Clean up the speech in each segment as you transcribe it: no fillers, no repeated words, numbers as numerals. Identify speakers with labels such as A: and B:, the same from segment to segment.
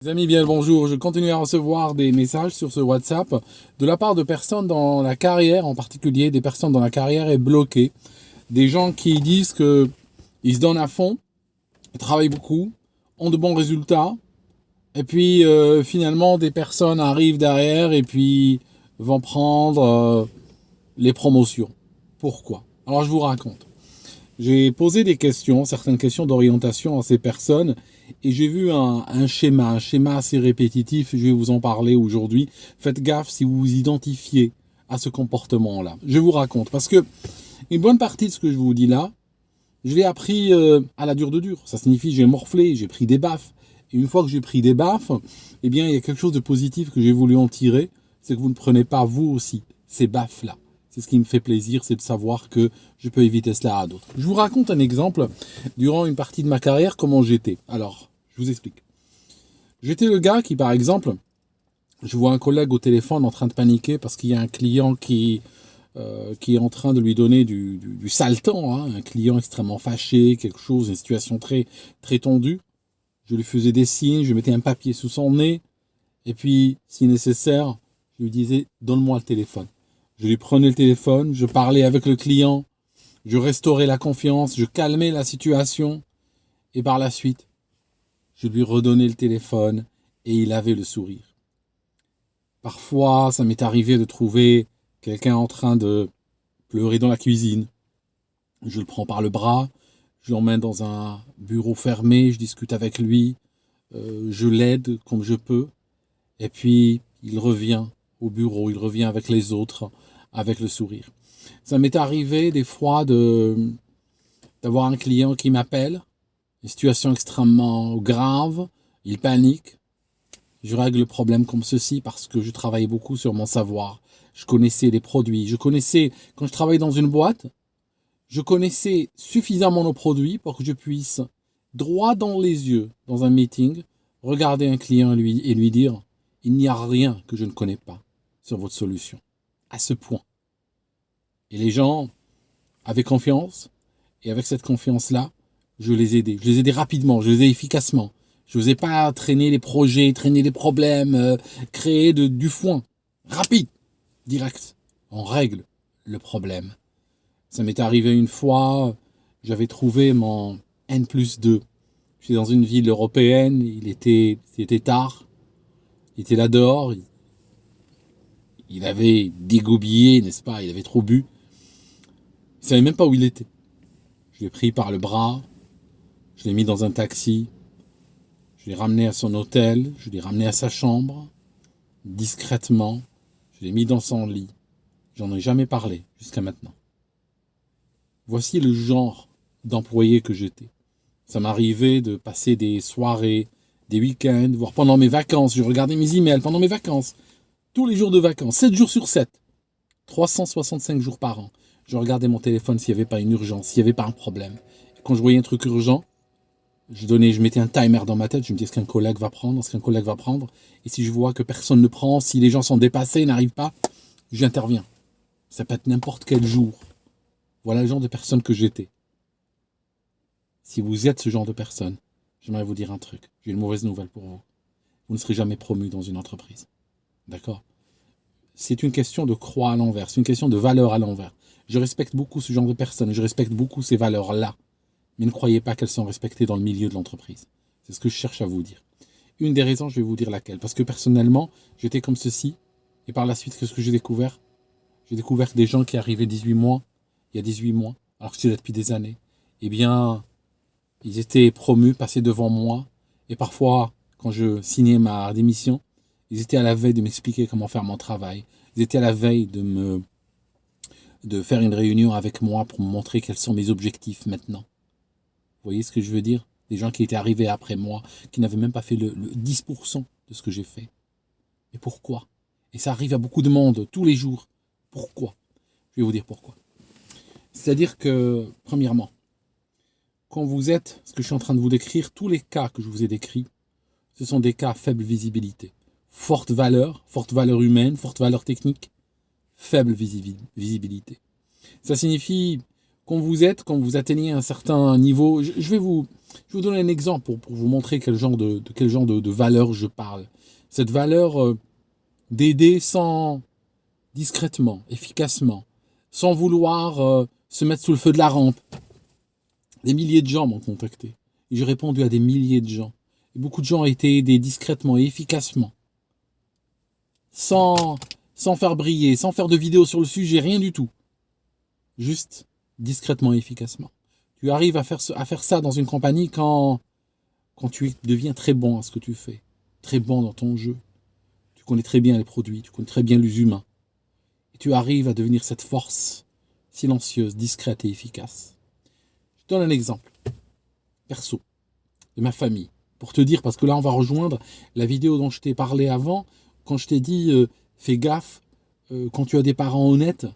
A: Les amis, bien le bonjour. Je continue à recevoir des messages sur ce WhatsApp de la part de personnes dans la carrière, en particulier des personnes dont la carrière est bloquée. Des gens qui disent que ils se donnent à fond, travaillent beaucoup, ont de bons résultats, et puis finalement des personnes arrivent derrière et puis vont prendre les promotions. Pourquoi? Alors je vous raconte. J'ai posé des questions, certaines questions d'orientation à ces personnes, et j'ai vu un schéma assez répétitif. Je vais vous en parler aujourd'hui. Faites gaffe si vous vous identifiez à ce comportement-là. Je vous raconte, parce que une bonne partie de ce que je vous dis là, je l'ai appris à la dure de dur. Ça signifie j'ai morflé, j'ai pris des baffes. Et une fois que j'ai pris des baffes, eh bien il y a quelque chose de positif que j'ai voulu en tirer, c'est que vous ne prenez pas vous aussi ces baffes-là. C'est ce qui me fait plaisir, c'est de savoir que je peux éviter cela à d'autres. Je vous raconte un exemple durant une partie de ma carrière, comment j'étais. Alors, je vous explique. J'étais le gars qui, par exemple, je vois un collègue au téléphone en train de paniquer parce qu'il y a un client qui est en train de lui donner du sale temps, hein, un client extrêmement fâché, quelque chose, une situation très, très tendue. Je lui faisais des signes, je mettais un papier sous son nez, et puis, si nécessaire, je lui disais, donne-moi le téléphone. Je lui prenais le téléphone, je parlais avec le client, je restaurais la confiance, je calmais la situation, et par la suite, je lui redonnais le téléphone, et il avait le sourire. Parfois, ça m'est arrivé de trouver quelqu'un en train de pleurer dans la cuisine. Je le prends par le bras, je l'emmène dans un bureau fermé, je discute avec lui, je l'aide comme je peux, et puis il revient au bureau, il revient avec les autres, avec le sourire. Ça m'est arrivé des fois d'avoir un client qui m'appelle, une situation extrêmement grave, il panique. Je règle le problème comme ceci parce que je travaillais beaucoup sur mon savoir. Je connaissais les produits, je connaissais, quand je travaillais dans une boîte, je connaissais suffisamment nos produits pour que je puisse, droit dans les yeux, dans un meeting, regarder un client et lui dire, il n'y a rien que je ne connais pas sur votre solution. À ce point. Et les gens avaient confiance, et avec cette confiance-là, je les aidais. Je les aidais rapidement, je les aidais efficacement. Je n'osais pas traîner les projets, traîner les problèmes, créer du foin. Rapide, direct. On règle le problème. Ça m'est arrivé une fois, j'avais trouvé mon N+2. J'étais dans une ville européenne, c'était tard, il était là dehors, il avait dégoupillé, n'est-ce pas, il avait trop bu. Il ne savait même pas où il était. Je l'ai pris par le bras, je l'ai mis dans un taxi, je l'ai ramené à son hôtel, je l'ai ramené à sa chambre, discrètement, je l'ai mis dans son lit. J'en ai jamais parlé jusqu'à maintenant. Voici le genre d'employé que j'étais. Ça m'arrivait de passer des soirées, des week-ends, voire pendant mes vacances. Je regardais mes emails pendant mes vacances. Tous les jours de vacances, 7 jours sur 7. 365 jours par an. Je regardais mon téléphone s'il n'y avait pas une urgence, s'il n'y avait pas un problème. Et quand je voyais un truc urgent, je mettais un timer dans ma tête. Je me disais, est-ce qu'un collègue va prendre? Est-ce qu'un collègue va prendre? Et si je vois que personne ne prend, si les gens sont dépassés, n'arrivent pas, j'interviens. Ça peut être n'importe quel jour. Voilà le genre de personne que j'étais. Si vous êtes ce genre de personne, j'aimerais vous dire un truc. J'ai une mauvaise nouvelle pour vous. Vous ne serez jamais promu dans une entreprise. D'accord? C'est une question de croix à l'envers. C'est une question de valeur à l'envers. Je respecte beaucoup ce genre de personnes. Je respecte beaucoup ces valeurs-là. Mais ne croyez pas qu'elles sont respectées dans le milieu de l'entreprise. C'est ce que je cherche à vous dire. Une des raisons, je vais vous dire laquelle. Parce que personnellement, j'étais comme ceci. Et par la suite, qu'est-ce que j'ai découvert? J'ai découvert que des gens qui arrivaient 18 mois, il y a 18 mois, alors que j'étais là depuis des années, eh bien, ils étaient promus, passés devant moi. Et parfois, quand je signais ma démission, ils étaient à la veille de m'expliquer comment faire mon travail. Ils étaient à la veille de faire une réunion avec moi pour me montrer quels sont mes objectifs maintenant. Vous voyez ce que je veux dire? Des gens qui étaient arrivés après moi, qui n'avaient même pas fait le 10% de ce que j'ai fait. Et pourquoi? Et ça arrive à beaucoup de monde, tous les jours. Pourquoi? Je vais vous dire pourquoi. C'est-à-dire que, premièrement, quand vous êtes, ce que je suis en train de vous décrire, tous les cas que je vous ai décrits, ce sont des cas à faible visibilité. Forte valeur humaine, forte valeur technique, faible visibilité. Ça signifie quand vous atteignez un certain niveau, je vais vous Je vais vous donner un exemple pour vous montrer quel genre de valeur je parle. Cette valeur d'aider sans discrètement, efficacement, sans vouloir se mettre sous le feu de la rampe. Des milliers de gens m'ont contacté. Et j'ai répondu à des milliers de gens. Et beaucoup de gens ont été aidés discrètement et efficacement. Sans faire briller, sans faire de vidéos sur le sujet, rien du tout. Juste discrètement et efficacement. Tu arrives à faire ça dans une compagnie quand tu deviens très bon à ce que tu fais. Très bon dans ton jeu. Tu connais très bien les produits, tu connais très bien les humains. Et tu arrives à devenir cette force silencieuse, discrète et efficace. Je te donne un exemple. Perso. De ma famille. Pour te dire, parce que là on va rejoindre la vidéo dont je t'ai parlé avant, quand je t'ai dit fais gaffe, quand tu as des parents honnêtes,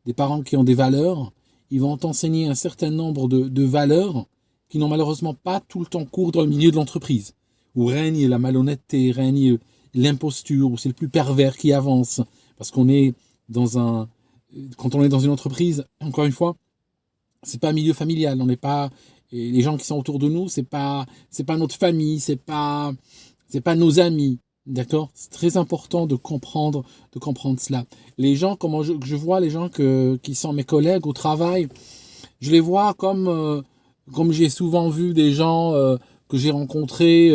A: des parents qui ont des valeurs, ils vont t'enseigner un certain nombre de valeurs qui n'ont malheureusement pas tout le temps cours dans le milieu de l'entreprise, où règne la malhonnêteté, règne l'imposture, où c'est le plus pervers qui avance, parce qu'on est quand on est dans une entreprise, encore une fois, c'est pas un milieu familial, on n'est pas, et les gens qui sont autour de nous, c'est pas notre famille, c'est pas nos amis. D'accord? C'est très important de comprendre cela. Les gens, comment je vois les gens qui sont mes collègues au travail, je les vois comme j'ai souvent vu des gens que j'ai rencontrés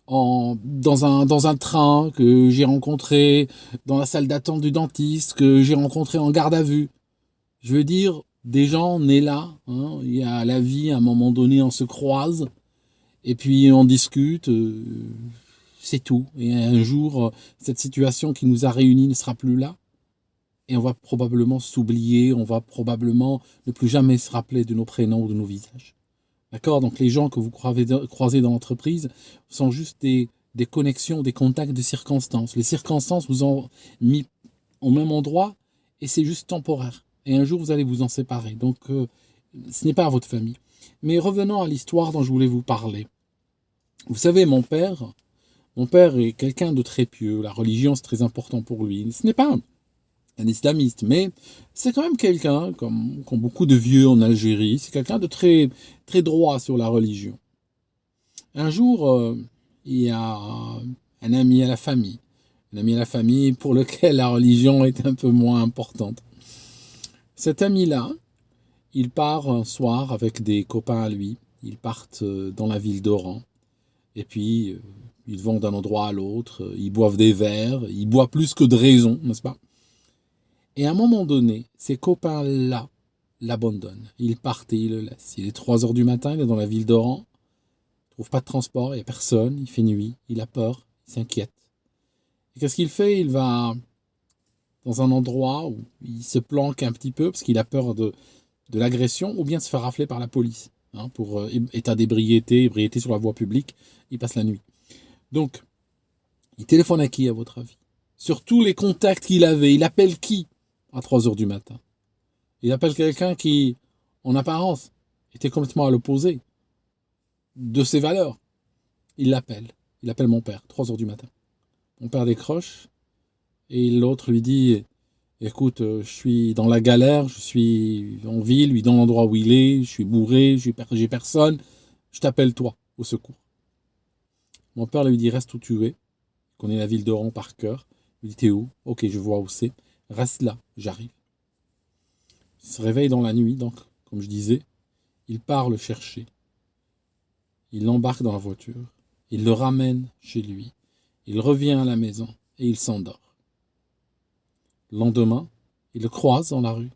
A: dans un train, que j'ai rencontrés dans la salle d'attente du dentiste, que j'ai rencontrés en garde à vue. Je veux dire, des gens nés là, hein, il y a la vie, à un moment donné, on se croise, et puis on discute. C'est tout. Et un jour, cette situation qui nous a réunis ne sera plus là. Et on va probablement s'oublier, on va probablement ne plus jamais se rappeler de nos prénoms ou de nos visages. D'accord? Donc les gens que vous croisez dans l'entreprise sont juste des connexions, des contacts de circonstances. Les circonstances vous ont mis au même endroit et c'est juste temporaire. Et un jour, vous allez vous en séparer. Donc, ce n'est pas votre famille. Mais revenons à l'histoire dont je voulais vous parler. Vous savez, mon père est quelqu'un de très pieux. La religion, c'est très important pour lui. Ce n'est pas un islamiste, mais c'est quand même quelqu'un, comme beaucoup de vieux en Algérie, c'est quelqu'un de très, très droit sur la religion. Un jour, il y a un ami à la famille. Un ami à la famille pour lequel la religion est un peu moins importante. Cet ami-là, il part un soir avec des copains à lui. Ils partent dans la ville d'Oran. Et puis, ils vont d'un endroit à l'autre, ils boivent des verres, ils boivent plus que de raison, n'est-ce pas? Et à un moment donné, ces copains-là l'abandonnent. Ils partent et ils le laissent. Il est 3 heures du matin, il est dans la ville d'Oran, il ne trouve pas de transport, il n'y a personne, il fait nuit, il a peur, il s'inquiète. Et qu'est-ce qu'il fait? Il va dans un endroit où il se planque un petit peu parce qu'il a peur de l'agression ou bien se faire rafler par la police. Hein, pour état d'ébriété, ébriété sur la voie publique, il passe la nuit. Donc, il téléphone à qui, à votre avis? Sur tous les contacts qu'il avait, il appelle qui à 3 heures du matin? Il appelle quelqu'un qui, en apparence, était complètement à l'opposé de ses valeurs. Il l'appelle. Il appelle mon père, 3 heures du matin. Mon père décroche et l'autre lui dit « Écoute, je suis dans la galère, je suis en ville, lui dans l'endroit où il est, je suis bourré, j'ai personne, je t'appelle toi au secours. » Mon père lui dit « Reste où tu es. » Il connaît la ville d'Oran par cœur. Il dit « T'es où? » « Ok, je vois où c'est. Reste là, j'arrive. » Il se réveille dans la nuit, donc, comme je disais. Il part le chercher. Il l'embarque dans la voiture. Il le ramène chez lui. Il revient à la maison et il s'endort. Le lendemain, il le croise dans la rue.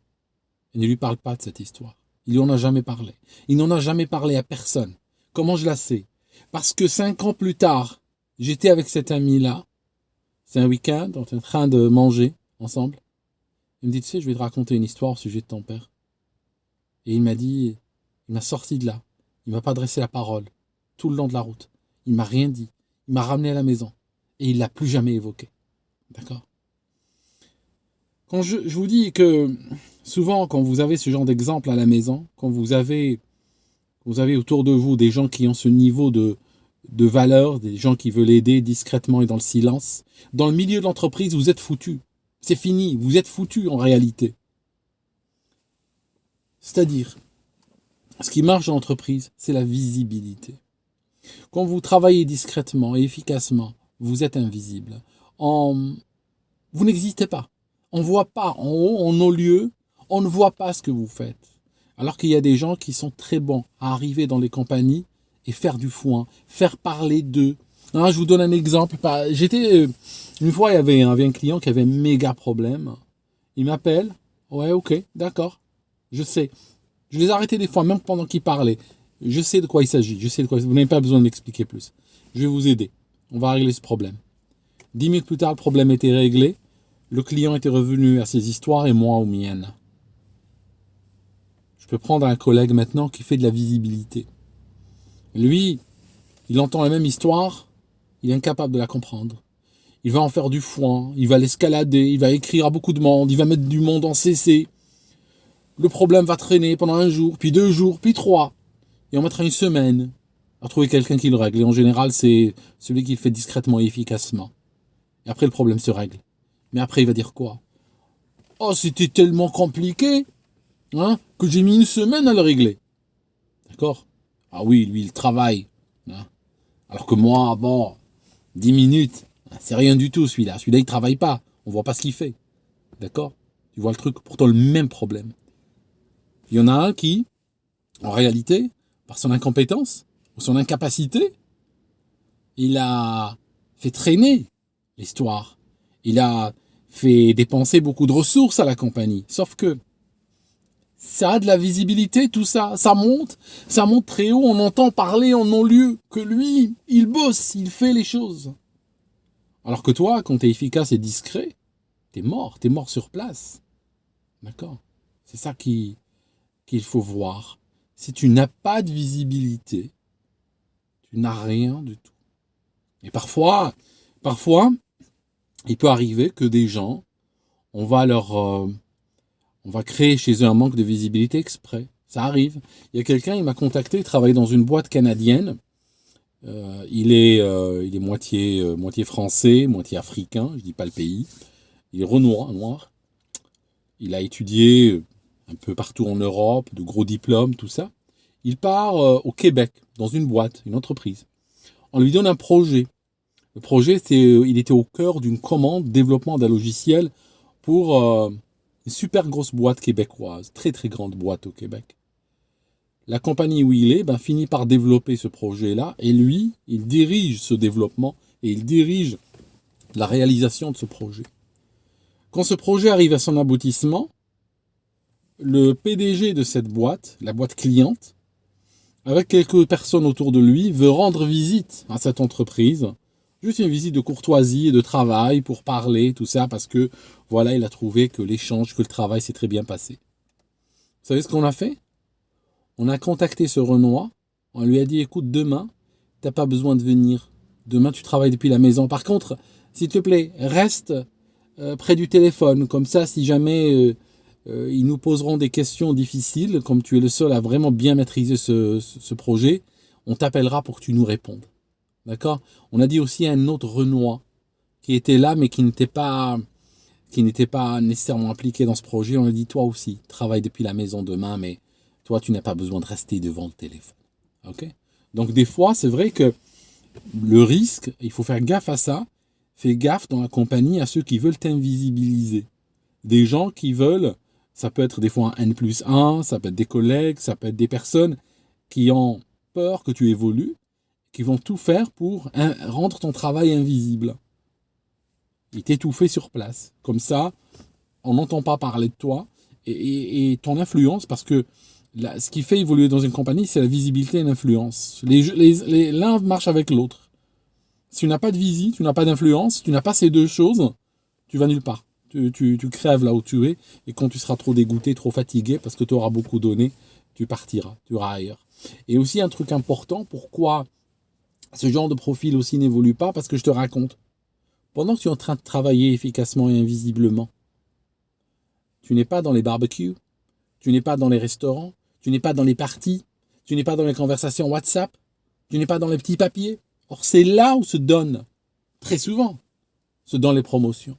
A: Il ne lui parle pas de cette histoire. Il n'en a jamais parlé. Il n'en a jamais parlé à personne. Comment je la sais? Parce que 5 ans plus tard, j'étais avec cet ami-là. C'est un week-end, on est en train de manger ensemble. Il me dit, tu sais, je vais te raconter une histoire au sujet de ton père. Et il m'a sorti de là. Il m'a pas adressé la parole tout le long de la route. Il m'a rien dit. Il m'a ramené à la maison. Et il l'a plus jamais évoqué. D'accord? Quand je vous dis que souvent, quand vous avez ce genre d'exemple à la maison, quand vous avez autour de vous des gens qui ont ce niveau de valeur, des gens qui veulent aider discrètement et dans le silence, dans le milieu de l'entreprise, vous êtes foutus. C'est fini, vous êtes foutus en réalité. C'est-à-dire, Ce qui marche dans l'entreprise, c'est la visibilité. Quand vous travaillez discrètement et efficacement, vous êtes invisible. Vous n'existez pas. On ne voit pas en haut, en nos lieux, on ne voit pas ce que vous faites. Alors qu'il y a des gens qui sont très bons à arriver dans les compagnies et faire du foin, faire parler d'eux. Je vous donne un exemple. Une fois, il y avait un client qui avait un méga problème. Il m'appelle. Ouais, ok, d'accord. Je sais. Je les ai arrêtés des fois, même pendant qu'il parlait. Je sais de quoi il s'agit. Vous n'avez pas besoin de m'expliquer plus. Je vais vous aider. On va régler ce problème. 10 minutes plus tard, le problème était réglé. Le client était revenu à ses histoires et moi aux miennes. Je peux prendre un collègue maintenant qui fait de la visibilité. Lui, il entend la même histoire, il est incapable de la comprendre. Il va en faire du foin, il va l'escalader, il va écrire à beaucoup de monde, il va mettre du monde en CC. Le problème va traîner pendant 1 jour, puis 2 jours, puis 3. Et on mettra 1 semaine à trouver quelqu'un qui le règle. Et en général, c'est celui qui le fait discrètement et efficacement. Et après, le problème se règle. Mais après, il va dire quoi? Oh, c'était tellement compliqué, que j'ai mis 1 semaine à le régler. D'accord? Ah oui, lui, il travaille. Alors que moi, 10 minutes, c'est rien du tout, celui-là. Celui-là, il travaille pas. On voit pas ce qu'il fait. D'accord? Tu vois le truc? Pourtant, le même problème. Il y en a un qui, en réalité, par son incompétence ou son incapacité, il a fait traîner l'histoire. Il a fait dépenser beaucoup de ressources à la compagnie. Sauf que ça a de la visibilité, tout ça. Ça monte très haut. On entend parler en non-lieu que lui, il bosse, il fait les choses. Alors que toi, quand tu es efficace et discret, t'es mort sur place. D'accord? C'est ça qu'il faut voir. Si tu n'as pas de visibilité, tu n'as rien du tout. Et parfois, il peut arriver que des gens, on va créer chez eux un manque de visibilité exprès. Ça arrive. Il y a quelqu'un, il m'a contacté, il travaille dans une boîte canadienne. Il est moitié français, moitié africain, je dis pas le pays. Il est renois, noir. Il a étudié un peu partout en Europe, de gros diplômes, tout ça. Il part au Québec, dans une boîte, une entreprise. On lui donne un projet. Le projet, il était au cœur d'une commande, développement d'un logiciel pour une super grosse boîte québécoise, très très grande boîte au Québec. La compagnie où il est finit par développer ce projet-là, et lui, il dirige ce développement et il dirige la réalisation de ce projet. Quand ce projet arrive à son aboutissement, le PDG de cette boîte, la boîte cliente, avec quelques personnes autour de lui, veut rendre visite à cette entreprise. Juste une visite de courtoisie et de travail pour parler, tout ça, parce que, voilà, il a trouvé que l'échange, que le travail s'est très bien passé. Vous savez ce qu'on a fait? On a contacté ce Renoir, on lui a dit, écoute, demain, t'as pas besoin de venir. Demain, tu travailles depuis la maison. Par contre, s'il te plaît, reste près du téléphone. Comme ça, si jamais ils nous poseront des questions difficiles, comme tu es le seul à vraiment bien maîtriser ce projet, on t'appellera pour que tu nous répondes. D'accord? On a dit aussi à un autre Renoir qui était là, mais qui n'était pas nécessairement impliqué dans ce projet. On a dit, toi aussi, travaille depuis la maison demain, mais toi, tu n'as pas besoin de rester devant le téléphone. Ok? Donc, des fois, c'est vrai que le risque, il faut faire gaffe à ça. Fais gaffe dans la compagnie à ceux qui veulent t'invisibiliser. Des gens qui veulent, ça peut être des fois un N+1, ça peut être des collègues, ça peut être des personnes qui ont peur que tu évolues, qui vont tout faire pour rendre ton travail invisible. Ils t'étouffer sur place. Comme ça, on n'entend pas parler de toi et ton influence, parce que ce qui fait évoluer dans une compagnie, c'est la visibilité et l'influence. L'un marche avec l'autre. Si tu n'as pas de visie, tu n'as pas d'influence, si tu n'as pas ces deux choses, tu vas nulle part. Tu crèves là où tu es, et quand tu seras trop dégoûté, trop fatigué, parce que tu auras beaucoup donné, tu partiras, tu iras ailleurs. Et aussi un truc important, pourquoi ce genre de profil aussi n'évolue pas, parce que je te raconte. Pendant que tu es en train de travailler efficacement et invisiblement, tu n'es pas dans les barbecues, tu n'es pas dans les restaurants, tu n'es pas dans les parties, tu n'es pas dans les conversations WhatsApp, tu n'es pas dans les petits papiers. Or, c'est là où se donne, très souvent, se donnent les promotions.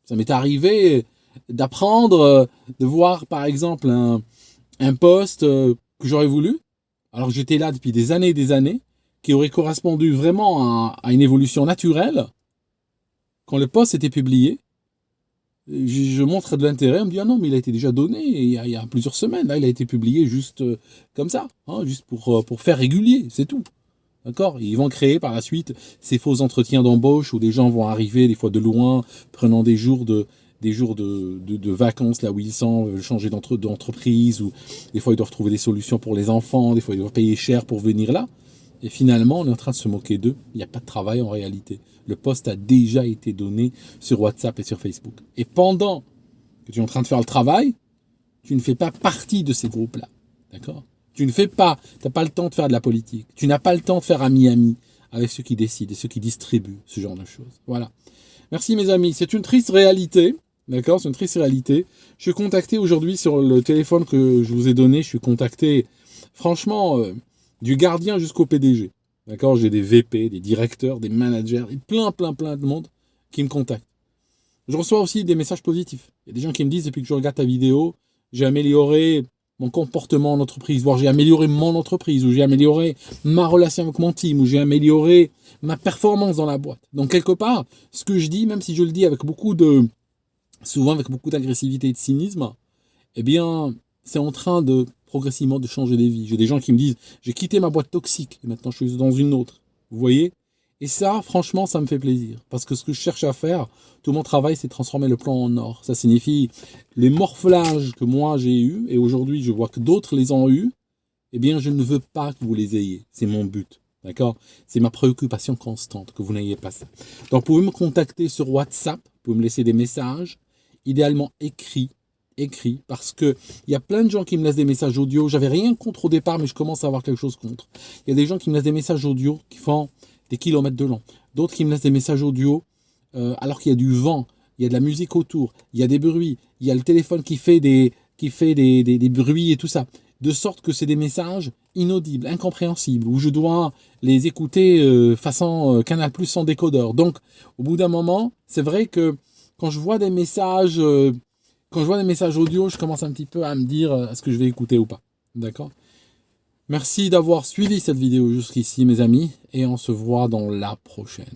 A: Ça m'est arrivé d'apprendre, de voir par exemple un poste que j'aurais voulu, alors que j'étais là depuis des années, qui aurait correspondu vraiment à une évolution naturelle. Quand le post était publié, je montre de l'intérêt, on me dit ah non mais il a été déjà donné il y a plusieurs semaines, là il a été publié juste comme ça, hein, juste pour faire régulier, c'est tout. D'accord? Ils vont créer par la suite ces faux entretiens d'embauche où des gens vont arriver des fois de loin, prenant des jours de vacances là où ils sont, veulent changer d'entreprise, ou des fois ils doivent trouver des solutions pour les enfants, des fois ils doivent payer cher pour venir là. Et finalement, on est en train de se moquer d'eux. Il n'y a pas de travail en réalité. Le poste a déjà été donné sur WhatsApp et sur Facebook. Et pendant que tu es en train de faire le travail, tu ne fais pas partie de ces groupes-là. D'accord? Tu n'as pas le temps de faire de la politique. Tu n'as pas le temps de faire ami-ami avec ceux qui décident et ceux qui distribuent ce genre de choses. Voilà. Merci mes amis. C'est une triste réalité. D'accord? C'est une triste réalité. Je suis contacté aujourd'hui sur le téléphone que je vous ai donné. Je suis contacté, franchement, du gardien jusqu'au PDG. D'accord? J'ai des VP, des directeurs, des managers, et plein de monde qui me contactent. Je reçois aussi des messages positifs. Il y a des gens qui me disent, depuis que je regarde ta vidéo, j'ai amélioré mon comportement en entreprise, voire j'ai amélioré mon entreprise, ou j'ai amélioré ma relation avec mon team, ou j'ai amélioré ma performance dans la boîte. Donc quelque part, ce que je dis, même si je le dis avec souvent avec beaucoup d'agressivité et de cynisme, eh bien, c'est en train de progressivement de changer des vies. J'ai des gens qui me disent, j'ai quitté ma boîte toxique, et maintenant je suis dans une autre. Vous voyez? Et ça, franchement, ça me fait plaisir. Parce que ce que je cherche à faire, tout mon travail, c'est transformer le plan en or. Ça signifie les morflages que moi j'ai eus, et aujourd'hui je vois que d'autres les ont eus, eh bien je ne veux pas que vous les ayez. C'est mon but. D'accord? C'est ma préoccupation constante, que vous n'ayez pas ça. Donc vous pouvez me contacter sur WhatsApp, vous pouvez me laisser des messages, idéalement écrits, parce que il y a plein de gens qui me laissent des messages audio. J'avais rien contre au départ, mais je commence à avoir quelque chose contre. Il y a des gens qui me laissent des messages audio qui font des kilomètres de long. D'autres qui me laissent des messages audio alors qu'il y a du vent, il y a de la musique autour, il y a des bruits, il y a le téléphone qui fait des bruits et tout ça. De sorte que c'est des messages inaudibles, incompréhensibles, où je dois les écouter façon Canal+ sans décodeur. Donc, au bout d'un moment, c'est vrai que quand je vois des messages audio, je commence un petit peu à me dire est-ce que je vais écouter ou pas. D'accord? Merci d'avoir suivi cette vidéo jusqu'ici, mes amis, et on se voit dans la prochaine.